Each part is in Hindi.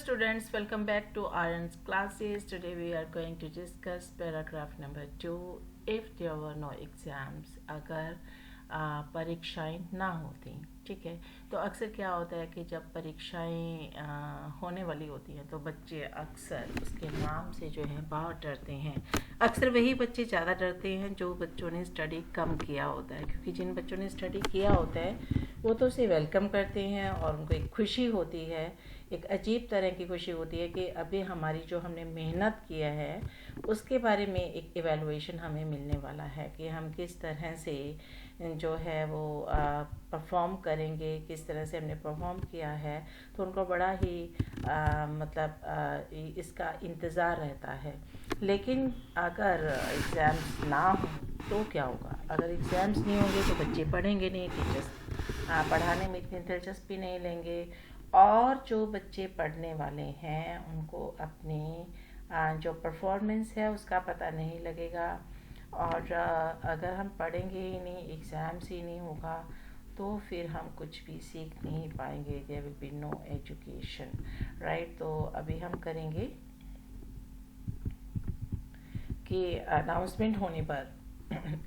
students, welcome back to Aryan's classes. Today we are going to discuss paragraph number 2. If there were no exams, अगर परीक्षाएं ना होती, ठीक है। तो अक्सर क्या होता है कि जब परीक्षाएं होने वाली होती हैं तो बच्चे अक्सर उसके नाम से जो है बहुत डरते हैं। अक्सर वही बच्चे ज़्यादा डरते हैं जो बच्चों ने स्टडी कम किया होता है, क्योंकि जिन बच्चों ने स्टडी किया होता है वो तो उसे वेलकम करते हैं और उनको एक खुशी होती है, एक अजीब तरह की खुशी होती है कि अभी हमारी जो हमने मेहनत किया है उसके बारे में एक इवैल्यूएशन हमें मिलने वाला है कि हम किस तरह से जो है वो परफॉर्म करेंगे, किस तरह से हमने परफॉर्म किया है। तो उनको बड़ा ही इसका इंतज़ार रहता है। लेकिन अगर एग्ज़ाम्स ना हो तो क्या होगा? अगर एग्ज़ाम्स नहीं होंगे तो बच्चे पढ़ेंगे नहीं, टीचर्स पढ़ाने में इतनी दिलचस्पी नहीं लेंगे, और जो बच्चे पढ़ने वाले हैं उनको अपनी जो परफॉर्मेंस है उसका पता नहीं लगेगा। और अगर हम पढ़ेंगे ही नहीं, एग्ज़ाम्स ही नहीं होगा, तो फिर हम कुछ भी सीख नहीं पाएंगे। There will be no education, right. तो अभी हम करेंगे कि अनाउंसमेंट होने पर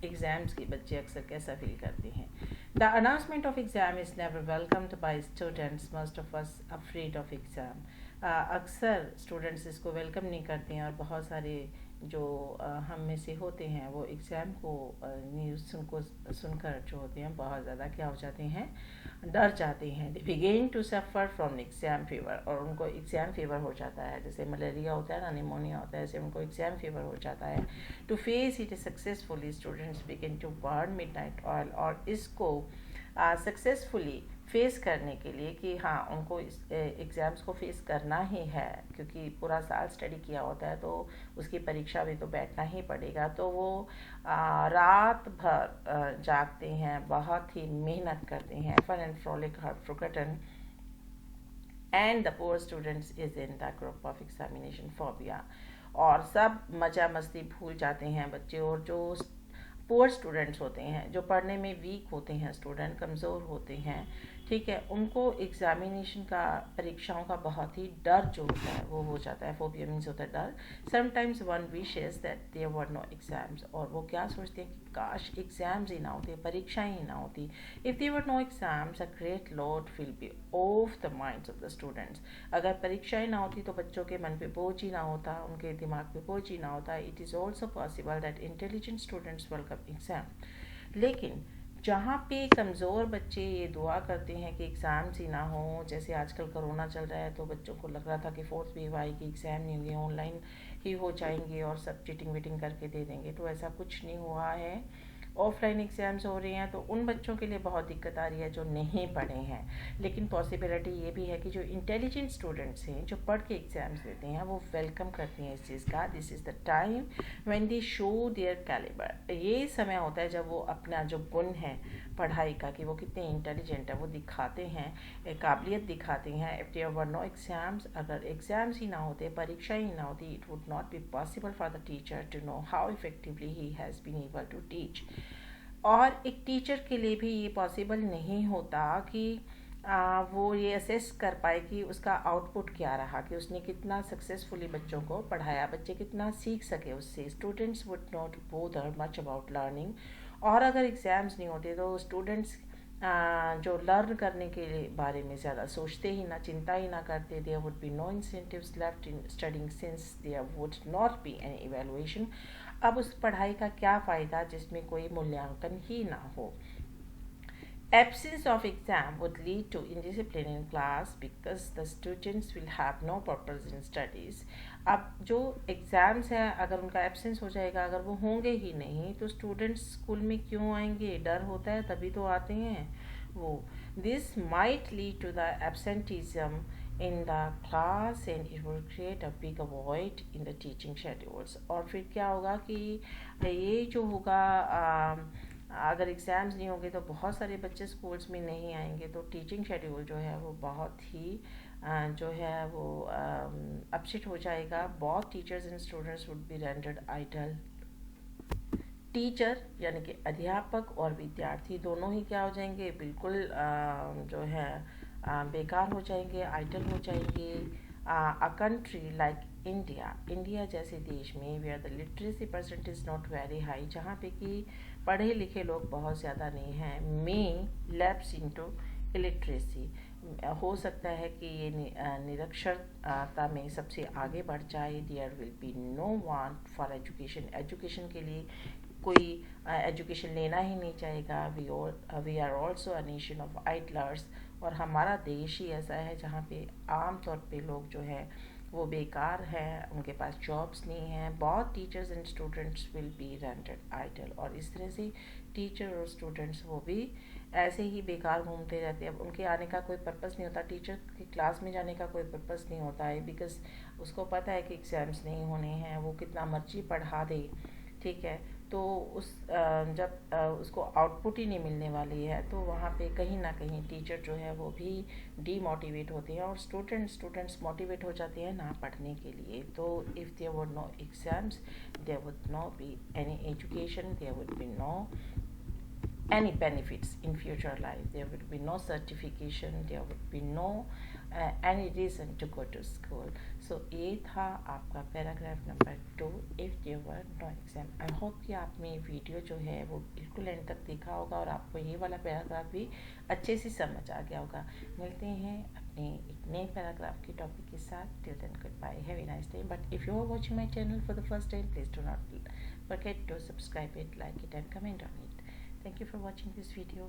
एग्ज़ाम्स के बच्चे अक्सर कैसा फील करते हैं। The announcement of exam is never welcomed by students. Most of us afraid of exam. अक्सर स्टूडेंट्स इसको वेलकम नहीं करते हैं, और बहुत सारे जो हम में से होते हैं वो एग्ज़ाम को न्यूज़ सुनकर जो होते हैं बहुत ज़्यादा क्या हो जाते हैं, डर जाते हैं। They begin to suffer from exam fever, और उनको एग्ज़ाम फीवर हो जाता है। जैसे मलेरिया होता है ना, निमोनिया होता है, ऐसे उनको एग्ज़ाम फीवर हो जाता है। To face it successfully, students begin to burn midnight oil, और इसको सक्सेसफुली फेस करने के लिए कि हाँ उनको इस एग्ज़ाम्स को फेस करना ही है, क्योंकि पूरा साल स्टडी किया होता है तो उसकी परीक्षा में तो बैठना ही पड़ेगा। तो वो रात भर जागते हैं, बहुत ही मेहनत करते हैं। Fun and frolic her forgotten and the poor students is in the group of examination phobia, और सब मज़ा मस्ती भूल जाते हैं बच्चे। और जो पुअर स्टूडेंट्स होते हैं, जो पढ़ने में वीक होते हैं, स्टूडेंट कमज़ोर होते हैं, ठीक है, उनको एग्जामिनेशन का, परीक्षाओं का बहुत ही डर जो होता है वो हो जाता है। फोबिया मीन्स होता है डर। Sometimes one wishes that there were no exams, और वो क्या सोचते हैं कि काश एग्जाम्स ही ना होते, परीक्षाएं ही ना होती। If there were no exams a great load will be of the minds of the students. अगर परीक्षाएं ना होती तो बच्चों के मन पे बोझ ही ना होता, उनके दिमाग पे बोझ ही ना होता। It is also possible that intelligent students welcome exam. लेकिन जहाँ पे कमज़ोर बच्चे ये दुआ करते हैं कि एग्ज़ाम्स ही ना हो, जैसे आजकल कोरोना चल रहा है तो बच्चों को लग रहा था कि फोर्थ वेव आएगी, एग्ज़ाम नहीं होंगे, ऑनलाइन ही हो जाएंगे और सब चीटिंग वीटिंग करके दे देंगे। तो ऐसा कुछ नहीं हुआ है, ऑफलाइन एग्ज़ाम्स हो रहे हैं। तो उन बच्चों के लिए बहुत दिक्कत आ रही है जो नहीं पढ़े हैं। लेकिन पॉसिबिलिटी ये भी है कि जो इंटेलिजेंट स्टूडेंट्स हैं, जो पढ़ के एग्ज़ाम्स देते हैं, वो वेलकम करते हैं इस चीज़ का। This is the time when they show their calibre. ये समय होता है जब वो अपना जो गुण है पढ़ाई का, कि वो कितने इंटेलिजेंट है, वो दिखाते हैं, काबिलियत दिखाते हैं। If there were no exams, अगर एग्ज़ाम्स ही ना होते, परीक्षा ही ना होती, it would not be possible for the teacher to know how effectively he has been able to teach. और एक टीचर के लिए भी ये पॉसिबल नहीं होता कि वो ये असेस कर पाए कि उसका आउटपुट क्या रहा, कि उसने कितना सक्सेसफुली बच्चों को पढ़ाया, बच्चे कितना सीख सके उससे। Students would not bother much about learning. और अगर एग्ज़ाम्स नहीं होते तो स्टूडेंट्स जो लर्न करने के बारे में ज़्यादा सोचते ही ना, चिंता ही ना करते। There would be no incentives left in studying since there would not be any evaluation. अब उस पढ़ाई का क्या फ़ायदा जिसमें कोई मूल्यांकन ही ना हो। Absence of exam would lead to indiscipline in class because the students will have no purpose in studies. अब जो एग्ज़ाम्स हैं अगर उनका एब्सेंस हो जाएगा, अगर वो होंगे ही नहीं, तो स्टूडेंट्स स्कूल में क्यों आएंगे? डर होता है तभी तो आते हैं वो। This might lead to the absenteeism in the class and it will create a big void in the teaching schedules. और फिर क्या होगा कि ये जो होगा, अगर एग्ज़ाम्स नहीं होंगे तो बहुत सारे बच्चे स्कूल्स में नहीं आएंगे, तो टीचिंग शेड्यूल जो है वो बहुत ही जो है वो अपसेट हो जाएगा। बहुत teachers and students would be rendered idle. Teacher यानी कि अध्यापक और विद्यार्थी दोनों ही क्या हो जाएंगे, बिल्कुल जो है बेकार हो जाएंगे, आइडल हो जाएंगे, a country like इंडिया जैसे देश में where the literacy percent is not very high, जहाँ पे कि पढ़े लिखे लोग बहुत ज़्यादा नहीं हैं, मे लैप्स इनटू इलिटरेसी, हो सकता है कि ये निरक्षरता में सबसे आगे बढ़ जाए। There will be no want for education के लिए कोई एजुकेशन लेना ही नहीं चाहेगा। We are also a nation of idlers, और हमारा देश ही ऐसा है जहाँ पे आम तौर पे लोग जो है वो बेकार हैं, उनके पास जॉब्स नहीं हैं। बहुत teachers and students will be rented idle, और इस तरह से टीचर और स्टूडेंट्स वो भी ऐसे ही बेकार घूमते रहते हैं। अब उनके आने का कोई पर्पस नहीं होता, टीचर की क्लास में जाने का कोई पर्पस नहीं होता है, बिकॉज उसको पता है कि एग्ज़ाम्स नहीं होने हैं, वो कितना मर्जी पढ़ा दे, ठीक है। तो जब उसको आउटपुट ही नहीं मिलने वाली है, तो वहाँ पे कहीं ना कहीं टीचर जो है वो भी डीमोटिवेट होते हैं, और स्टूडेंट्स मोटिवेट हो जाते हैं ना पढ़ने के लिए। तो if there were no exams, there would not be any education, there would be no any benefits in future life, there would be no certification, there would be no any reason to go to school. So ये था आपका paragraph number 2, if there were no exam. I hope कि आपने ये वीडियो जो है वो बिल्कुल एंड तक देखा होगा और आपको ये वाला पैराग्राफ भी अच्छे से समझ आ गया होगा। मिलते हैं अपने एक नए पैराग्राफ के टॉपिक के साथ। Till then good bye, have a nice day. But if you are watching my channel for the first time, please do not forget to subscribe it, like it and comment on it. Thank you for watching this video.